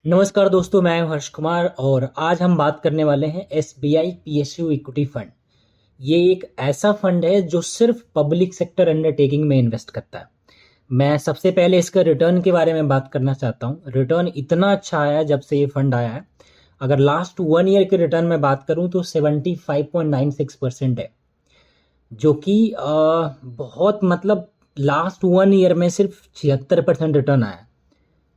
नमस्कार दोस्तों, मैं हूं हर्ष कुमार और आज हम बात करने वाले हैं एसबीआई पीएसयू इक्विटी फंड। ये एक ऐसा फंड है जो सिर्फ पब्लिक सेक्टर अंडरटेकिंग में इन्वेस्ट करता है। मैं सबसे पहले इसका रिटर्न के बारे में बात करना चाहता हूँ। रिटर्न इतना अच्छा आया है जब से ये फंड आया है। अगर लास्ट 1 ईयर के रिटर्न में बात करूँ तो 75.96% है, जो कि बहुत मतलब लास्ट 1 ईयर में सिर्फ 76% रिटर्न आया।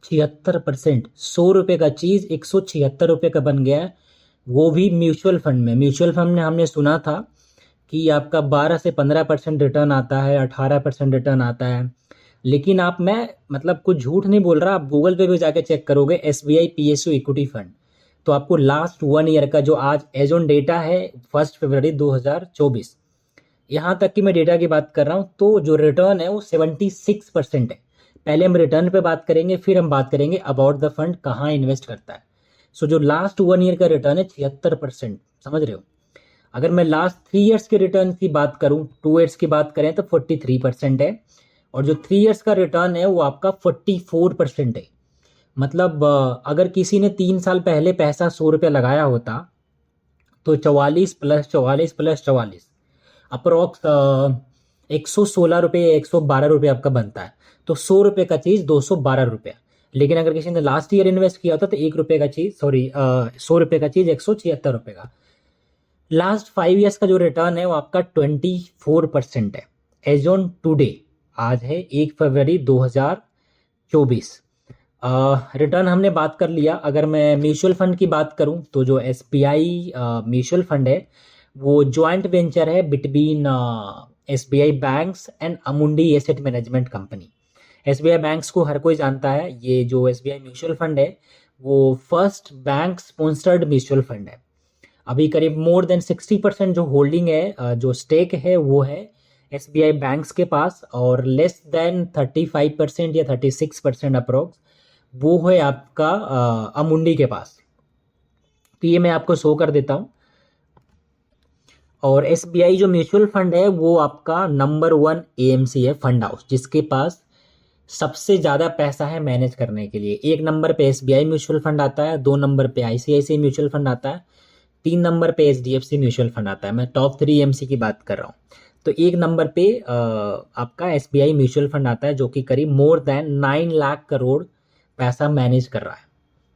76%, 100 रुपये का चीज़ 176 रुपये का बन गया है, वो भी म्यूचुअल फंड में। म्यूचुअल फंड में हमने सुना था कि आपका 12 से 15% रिटर्न आता है, 18% रिटर्न आता है। लेकिन आप मैं मतलब कुछ झूठ नहीं बोल रहा, आप गूगल पे भी जाके चेक करोगे S B I P S U equity fund, तो आपको लास्ट 1 ईयर का जो आज एज ऑन डेटा है 1 फरवरी 2024, यहाँ तक कि मैं डेटा की बात कर रहा हूँ, तो जो रिटर्न है वो 76% है। पहले हम रिटर्न पे बात करेंगे, फिर हम बात करेंगे अबाउट द फंड कहाँ इन्वेस्ट करता है। सो जो लास्ट 1 ईयर का रिटर्न है 76%, समझ रहे हो। अगर मैं लास्ट 3 ईयर्स के रिटर्न की बात करूँ, 2 ईयर्स की बात करें तो 43% है, और जो 3 ईयर्स का रिटर्न है वो आपका 44% है। मतलब अगर किसी ने 3 साल पहले पैसा 100 रुपया लगाया होता तो 44 + 44 + 44 अप्रोक्स 116 रुपये, 112 रुपये आपका बनता है। तो 100 रुपये का चीज़ 212 रुपया। लेकिन अगर किसी ने लास्ट ईयर इन्वेस्ट किया होता तो 1 रुपये का चीज़, सॉरी 100 रुपये का चीज़ 176 रुपये का। लास्ट 5 ईयर्स का जो रिटर्न है वो आपका 24% है एज ऑन टूडे। आज है 1 फरवरी 2024। रिटर्न हमने बात कर लिया। अगर मैं म्यूचुअल फंड की बात करूं तो जो S B I mutual fund है वो जॉइंट वेंचर है between S B I banks and Amundi asset management company. S B I banks को हर कोई जानता है। ये जो S B I mutual fund है वो first bank sponsored mutual fund है। अभी करीब मोर देन 60% जो होल्डिंग है, जो स्टेक है वो है एस बी आई बैंक्स के पास, और लेस देन 35% या 36% अप्रोक्स वो है आपका अमुंडी के पास। तो ये मैं आपको शो कर देता हूँ। और एस बी आई जो म्यूचुअल फंड है वो आपका नंबर 1 ए एम सी है, फंड हाउस, जिसके पास सबसे ज़्यादा पैसा है मैनेज करने के लिए। 1 नंबर पे S B I mutual fund आता है, 2 नंबर पे आई सी आई सी आई म्यूचुअल फंड आता है, 3 नंबर पे H D F C mutual fund आता है। मैं टॉप 3 एम सी की बात कर रहा हूँ। तो 1 नंबर पे आपका S B I mutual fund आता है, जो कि करीब मोर देन 9 लाख करोड़ पैसा मैनेज कर रहा है।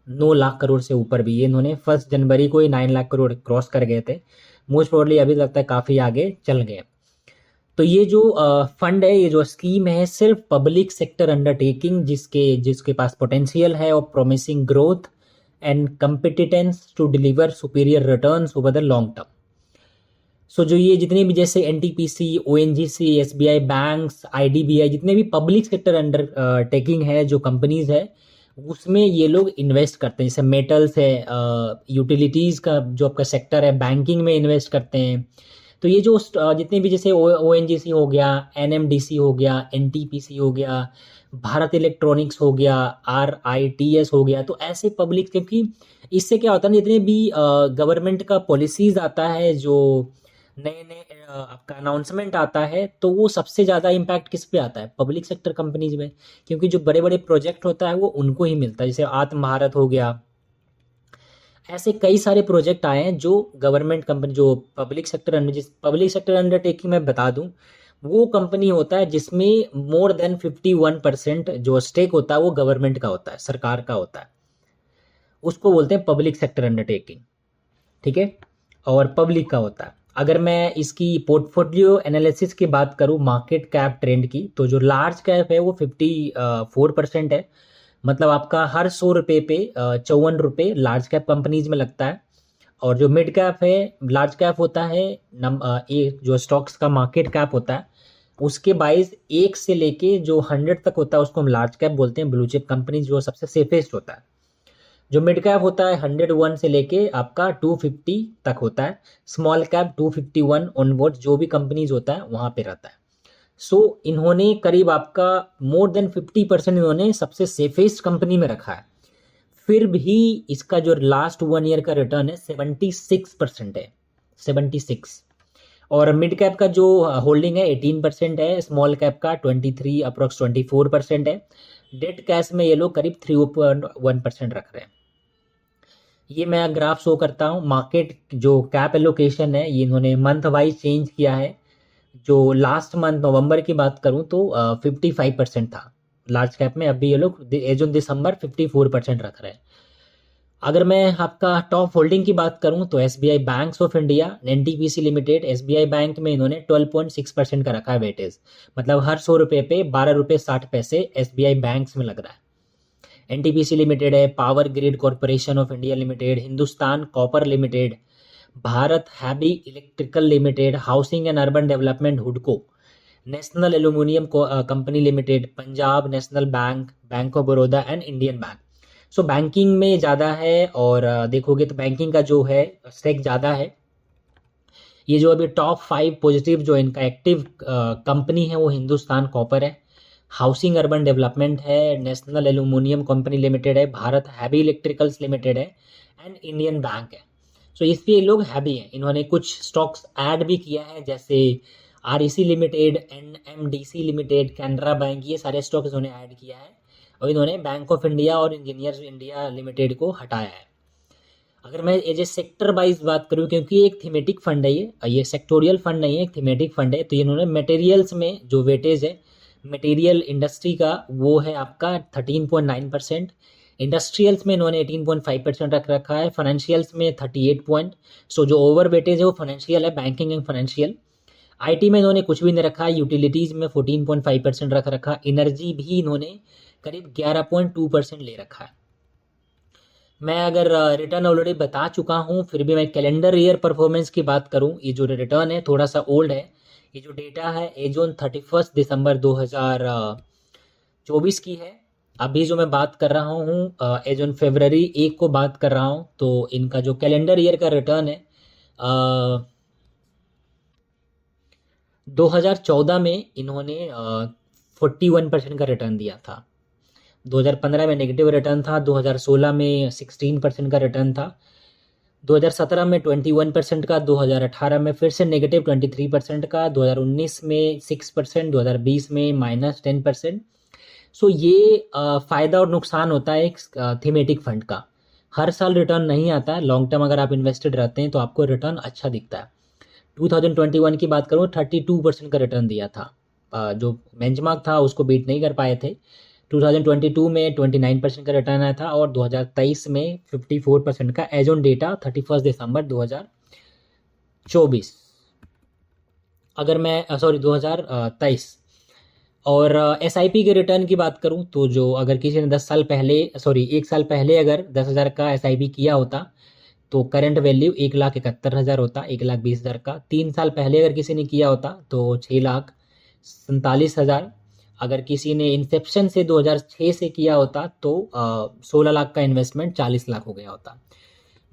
9 लाख करोड़ से ऊपर भी। ये इन्होंने 1 जनवरी को ही 9 लाख करोड़ क्रॉस कर गए थे। मोस्ट प्रोबेबली अभी लगता है काफ़ी आगे चल गए। तो ये जो फंड है, ये जो स्कीम है, सिर्फ पब्लिक सेक्टर अंडरटेकिंग जिसके जिसके पास पोटेंशियल है और promising growth and competence to deliver superior returns over the long term. So जो ये जितने भी जैसे N T P C, O N G C, S B I banks, I D B I, जितने भी पब्लिक सेक्टर अंडर टेकिंग है जो companies है, उसमें ये लोग इन्वेस्ट करते हैं। जैसे मेटल्स है, यूटिलिटीज़ का जो आपका सेक्टर है, बैंकिंग में इन्वेस्ट करते हैं। तो ये जो जितने भी जैसे ओ एन जी सी हो गया, एन एम डी सी हो गया, एन टी पी सी हो गया, भारत इलेक्ट्रॉनिक्स हो गया, आर आई टी एस हो गया, तो ऐसे पब्लिक, क्योंकि इससे क्या होता है ना, जितने भी गवर्नमेंट का पॉलिसीज आता है, जो नए नए आपका अनाउंसमेंट आता है, तो वो सबसे ज़्यादा इम्पैक्ट किस पे आता है? पब्लिक सेक्टर कंपनीज में। क्योंकि जो बड़े बड़े प्रोजेक्ट होता है वो उनको ही मिलता है। जैसे आत्म भारत हो गया, ऐसे कई सारे प्रोजेक्ट आए हैं जो गवर्नमेंट कंपनी, जो पब्लिक सेक्टर अंडर, जिस पब्लिक सेक्टर अंडरटेकिंग मैं बता दूं, वो कंपनी होता है जिसमें मोर देन 51% जो स्टेक होता है वो गवर्नमेंट का होता है, सरकार का होता है। उसको बोलते हैं पब्लिक सेक्टर अंडरटेकिंग, ठीक है, और पब्लिक का होता है। अगर मैं इसकी पोर्टफोलियो एनालिसिस की बात करूं, मार्केट कैप ट्रेंड की, तो जो लार्ज कैप है वो 54% है। मतलब आपका हर 100 रुपये पे 54 रुपये लार्ज कैप कंपनीज में लगता है। और जो मिड कैप है, लार्ज कैप होता है एक जो स्टॉक्स का मार्केट कैप होता है उसके 1 से लेके जो 100 तक होता है उसको हम लार्ज कैप बोलते हैं। ब्लू चिप कंपनीज जो सबसे सेफेस्ट होता है। जो मिड कैप होता है 101 से लेके आपका 250 तक होता है। स्मॉल कैप 251 ऑनवर्ड जो भी कंपनीज होता है वहां पे रहता है। सो इन्होंने करीब आपका मोर देन 50% इन्होंने सबसे सेफेस्ट कंपनी में रखा है। फिर भी इसका जो लास्ट 1 ईयर का रिटर्न है 76% है, 76। और मिड कैप का जो होल्डिंग है 18% है, स्मॉल कैप का 23 अप्रोक्स 24% है। डेट कैश में ये लोग करीब 3.1% रख रहे हैं। ये मैं ग्राफ शो करता हूँ। मार्केट जो कैप एलोकेशन है ये इन्होंने मंथ वाइज चेंज किया है। जो लास्ट मंथ नवंबर की बात करूँ तो 55% था लार्ज कैप में। अभी ये लोग एज ऑन दिसंबर 54% रख रहे हैं। अगर मैं आपका टॉप होल्डिंग की बात करूं तो SBI banks of India, NTPC limited, SBI bank में इन्होंने 12.6% का रखा है वेटेज। मतलब हर 100 रुपये पे 12 रुपये 60 पैसे एसबीआई बैंक्स में लग रहा है। एनटीपीसी लिमिटेड है, power grid corporation of India limited, Hindustan copper limited, Bharat heavy electrical limited, housing and urban development हुडको, national aluminium company limited, Punjab national bank, bank of Baroda and Indian bank. So banking में ज़्यादा है। और देखोगे तो बैंकिंग का जो है स्टेक ज़्यादा है। ये जो अभी टॉप 5 पॉजिटिव जो इनका एक्टिव कंपनी है वो हिंदुस्तान कॉपर है, हाउसिंग अर्बन डेवलपमेंट है, नेशनल एल्यूमिनियम कंपनी लिमिटेड है, भारत हैवी इलेक्ट्रिकल्स लिमिटेड है एंड इंडियन बैंक है। सो इस पे ये लोग हैवी हैं। इन्होंने कुछ स्टॉक्स ऐड भी किया है जैसे REC limited, NMDC limited, Canara bank, ये सारे स्टॉक्स इन्होंने ऐड किया है। और इन्होंने बैंक ऑफ इंडिया और इंजीनियर्स इंडिया लिमिटेड को हटाया है। अगर मैं एज ए सेक्टर वाइज बात करूं, क्योंकि एक थीमेटिक फंड है, ये सेक्टोरियल फंड नहीं है, एक थीमेटिक फंड है, तो इन्होंने मटेरियल्स में जो वेटेज है मटेरियल इंडस्ट्री का वो है आपका 13.9%। इंडस्ट्रियल्स में इन्होंने 18.5% रख रखा है। फाइनेंशियल्स में 38 सो जो ओवर वेटेज है वो फाइनेंशियल है, बैंकिंग एंड फाइनेंशियल। आईटी में इन्होंने कुछ भी नहीं रखा है। यूटिलिटीज में 14.5% रख रखा। एनर्जी भी इन्होंने करीब 11.2% ले रखा है। मैं अगर रिटर्न ऑलरेडी बता चुका हूँ, फिर भी मैं कैलेंडर ईयर परफॉर्मेंस की बात करूँ, ये जो रिटर्न है थोड़ा सा ओल्ड है। ये जो डेटा है एज ऑन 31 दिसंबर 2024 की है। अभी जो मैं बात कर रहा हूँ एज ऑन फरवरी 1 को बात कर रहा हूँ। तो इनका जो कैलेंडर ईयर का रिटर्न है 2014 में इन्होंने 41% का रिटर्न दिया था। 2015 में नेगेटिव रिटर्न था, 2016 में 16% का रिटर्न था, 2017 में 21% का, 2018 में फिर से नेगेटिव 23% का, 2019 में 6%, 2020 में -10%। सो ये फ़ायदा और नुकसान होता है एक थीमेटिक फंड का। हर साल रिटर्न नहीं आता है। लॉन्ग टर्म अगर आप इन्वेस्टेड रहते हैं तो आपको रिटर्न अच्छा दिखता है। 2021 की बात करूँ 32% का रिटर्न दिया था। जो बेंचमार्क था उसको बीट नहीं कर पाए थे। 2022 में 29% का रिटर्न आया था और 2023 में 54% का एज ऑन डेटा 31 दिसंबर 2024। अगर मैं 2023। और एसआईपी के रिटर्न की बात करूं तो जो अगर किसी ने 10 साल पहले 1 साल पहले अगर 10,000 का एसआईपी किया होता तो करंट वैल्यू 1,71,000 होता, 1,20,000 का। 3 साल पहले अगर किसी ने किया होता तो 6,47,000। अगर किसी ने इंसेप्शन से 2006 से किया होता तो 16 लाख का इन्वेस्टमेंट 40 लाख हो गया होता।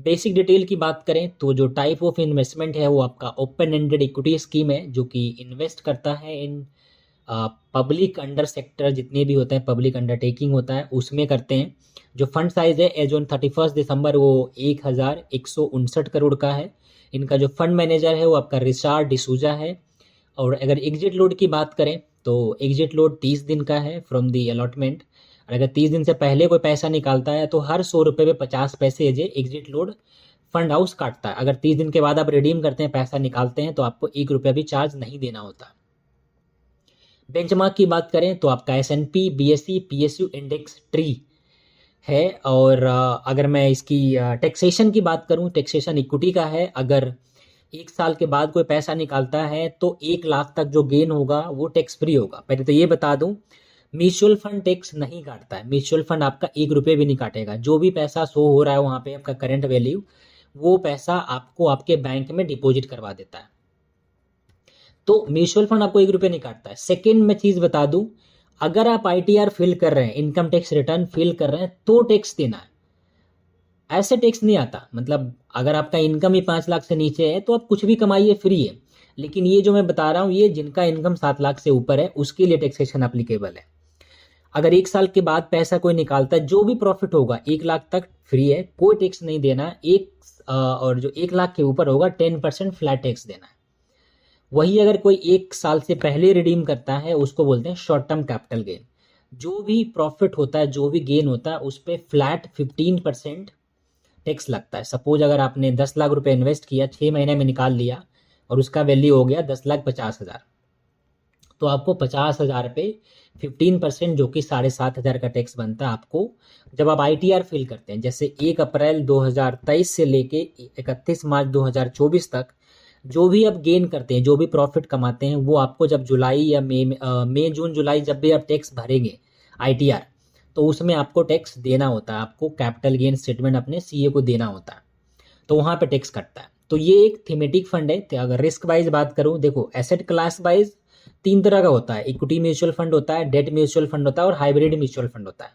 बेसिक डिटेल की बात करें तो जो टाइप ऑफ इन्वेस्टमेंट है वो आपका ओपन एंडेड इक्विटी स्कीम है, जो कि इन्वेस्ट करता है इन पब्लिक अंडर सेक्टर जितने भी होते हैं, पब्लिक अंडरटेकिंग होता है उसमें करते हैं। जो फंड साइज है एज ऑन 31 दिसंबर वो 1,159 करोड़ का है। इनका जो फंड मैनेजर है वो आपका रिचार्ड डिसूजा है। और अगर एग्जिट लोड की बात करें तो एग्जिट लोड 30 दिन का है फ्रॉम दी अलॉटमेंट। और अगर 30 दिन से पहले कोई पैसा निकालता है तो हर 100 रुपये में 50 पैसे एग्जिट लोड फंड हाउस काटता है। अगर 30 दिन के बाद आप रिडीम करते हैं, पैसा निकालते हैं, तो आपको 1 रुपया भी चार्ज नहीं देना होता। बेंचमार्क की बात करें तो आपका S&P, BSE, PSU index tree है। और अगर मैं इसकी टैक्सेशन की बात करूं, टैक्सेशन इक्विटी का है। अगर 1 साल के बाद कोई पैसा निकालता है तो 1 लाख तक जो गेन होगा वो टैक्स फ्री होगा। पहले तो ये बता दूं, म्यूचुअल फंड टैक्स नहीं काटता है। म्यूचुअल फंड आपका 1 रुपये भी नहीं काटेगा। जो भी पैसा शो हो रहा है वहाँ पे आपका करंट वैल्यू, वो पैसा आपको आपके बैंक में डिपॉजिट करवा देता है। तो म्यूचुअल फंड आपको 1 रुपये नहीं काटता है। सेकेंड मैं चीज़ बता दूं, अगर आप ITR फिल कर रहे हैं, इनकम टैक्स रिटर्न फिल कर रहे हैं, तो टैक्स देना है। ऐसे टैक्स नहीं आता। मतलब अगर आपका इनकम ही 5 लाख से नीचे है तो आप कुछ भी कमाइए, फ्री है। लेकिन ये जो मैं बता रहा हूँ, ये जिनका इनकम 7 लाख से ऊपर है उसके लिए टैक्सेशन अप्लीकेबल है। अगर 1 साल के बाद पैसा कोई निकालता है, जो भी प्रॉफिट होगा 1 लाख तक फ्री है, कोई टैक्स नहीं देना है। और जो 1 लाख के ऊपर होगा 10% फ्लैट टैक्स देना है। वही अगर कोई 1 साल से पहले रिडीम करता है उसको बोलते हैं शॉर्ट टर्म कैपिटल गेन। जो भी प्रॉफिट होता है, जो भी गेन होता है, उस पर फ्लैट 15% टैक्स लगता है। सपोज अगर आपने 10 लाख रुपए इन्वेस्ट किया, 6 महीने में निकाल लिया और उसका वैल्यू हो गया 10,50,000, तो आपको 50,000 पे 15% जो कि 7,500 का टैक्स बनता है आपको जब आप ITR फिल करते हैं। जैसे 1 अप्रैल 2023 से लेके 31 मार्च 2024 तक जो भी आप गेन करते हैं, जो भी प्रॉफिट कमाते हैं, वो आपको जब जुलाई या मई जून जुलाई जब भी आप टैक्स भरेंगे ITR, तो उसमें आपको टैक्स देना होता है। आपको कैपिटल गेन स्टेटमेंट अपने CA को देना होता है, तो वहाँ पे टैक्स कटता है। तो ये एक थीमेटिक फंड है। तो अगर रिस्क वाइज बात करूँ, देखो एसेट क्लास वाइज 3 तरह का होता है। इक्विटी म्यूचुअल फंड होता है, डेट म्यूचुअल फंड होता है और हाइब्रिड म्यूचुअल फंड होता है।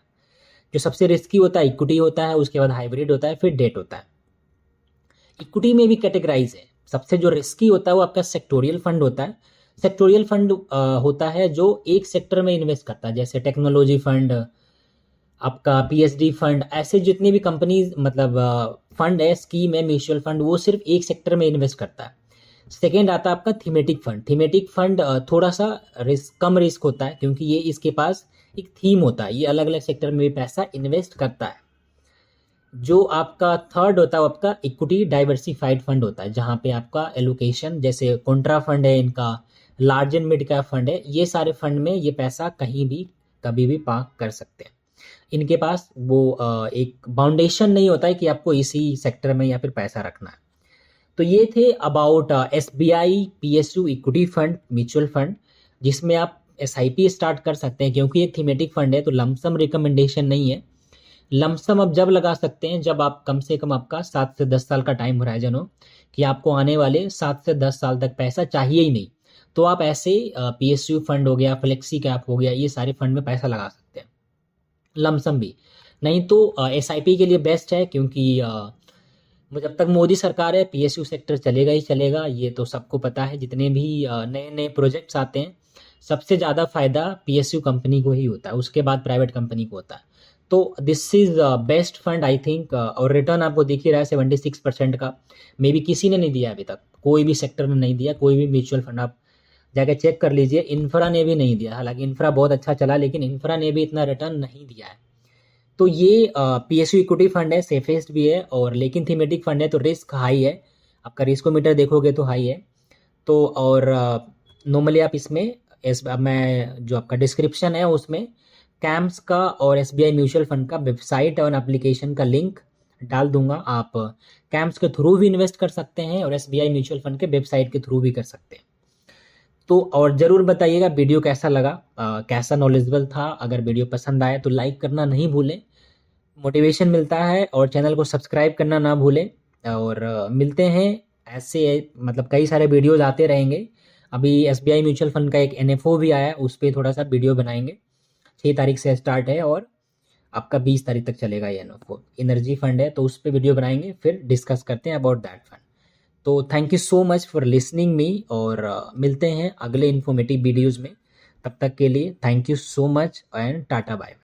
जो सबसे रिस्की होता है इक्विटी होता है, उसके बाद हाइब्रिड होता है, फिर डेट होता है। इक्विटी में भी कैटेगराइज है। सबसे जो रिस्की होता है वो आपका सेक्टोरियल फंड होता है। सेक्टोरियल फंड होता है जो एक सेक्टर में इन्वेस्ट करता है, जैसे टेक्नोलॉजी फंड, आपका PSD फंड, ऐसे जितनी भी कंपनीज मतलब फंड है, स्कीम है, म्यूचुअल फंड, वो सिर्फ एक सेक्टर में इन्वेस्ट करता है। सेकेंड आता है आपका थीमेटिक फंड। थीमेटिक फंड थोड़ा सा कम रिस्क होता है, क्योंकि ये इसके पास एक थीम होता है, ये अलग अलग सेक्टर में भी पैसा इन्वेस्ट करता है। जो आपका थर्ड होता है वो आपका इक्विटी डाइवर्सिफाइड फंड होता है, जहाँ पे आपका एलोकेशन, जैसे कॉन्ट्रा फंड है इनका, large and mid cap fund है, ये सारे फंड में ये पैसा कहीं भी कभी भी पार्क कर सकते हैं। इनके पास वो एक बाउंडेशन नहीं होता है कि आपको इसी सेक्टर में या फिर पैसा रखना है। तो ये थे about SBI PSU equity fund mutual fund, जिसमें आप SIP स्टार्ट कर सकते हैं, क्योंकि ये थीमेटिक फंड है तो लमसम रिकमेंडेशन नहीं है। लमसम आप जब लगा सकते हैं जब आप कम से कम आपका 7 से 10 साल का टाइम होराइजन हो, कि आपको आने वाले 7 से 10 साल तक पैसा चाहिए ही नहीं, तो आप ऐसे PSU फंड हो गया, फ्लेक्सी कैप हो गया, ये सारे फंड में पैसा लगा सकते हैं लमसम भी। नहीं तो SIP के लिए बेस्ट है, क्योंकि जब तक मोदी सरकार है PSU सेक्टर चलेगा ही चलेगा, ये तो सबको पता है। जितने भी नए नए प्रोजेक्ट्स आते हैं, सबसे ज़्यादा फायदा PSU कंपनी को ही होता है, उसके बाद प्राइवेट कंपनी को होता है। तो this is best fund I think. और रिटर्न आपको दिख ही रहा है 76% का। मे बी किसी ने नहीं दिया अभी तक, कोई भी सेक्टर में नहीं दिया, कोई भी म्यूचुअल फंड आप जाकर चेक कर लीजिए। इंफ्रा ने भी नहीं दिया, हालांकि इंफ्रा बहुत अच्छा चला, लेकिन इंफ्रा ने भी इतना रिटर्न नहीं दिया है। तो ये PSU इक्विटी फंड है, सेफेस्ट भी है, और लेकिन थीमेटिक फंड है तो रिस्क हाई है। आपका रिस्कोमीटर देखोगे तो हाई है। तो और नॉर्मली आप इसमें मैं जो आपका डिस्क्रिप्शन है उसमें कैम्स का और SBI म्यूचुअल फंड का वेबसाइट और एप्लीकेशन का लिंक डाल दूंगा। आप कैम्स के थ्रू भी इन्वेस्ट कर सकते हैं और SBI म्यूचुअल फंड के वेबसाइट के थ्रू भी कर सकते हैं। तो और ज़रूर बताइएगा वीडियो कैसा लगा, कैसा नॉलेजेबल था। अगर वीडियो पसंद आए तो लाइक करना नहीं भूलें, मोटिवेशन मिलता है, और चैनल को सब्सक्राइब करना ना भूलें। और मिलते हैं ऐसे, मतलब कई सारे वीडियोज़ आते रहेंगे। अभी SBI म्यूचुअल फंड का एक NFO भी आया है, उस पर थोड़ा सा वीडियो बनाएंगे। 6 तारीख से स्टार्ट है और आपका 20 तारीख तक चलेगा ये NFO। एनर्जी फंड है तो उस पर वीडियो बनाएंगे, फिर डिस्कस करते हैं अबाउट दैट फंड। तो thank you so much for listening me, और मिलते हैं अगले इन्फॉर्मेटिव वीडियोज़ में। तब तक के लिए thank you so much and tata bye.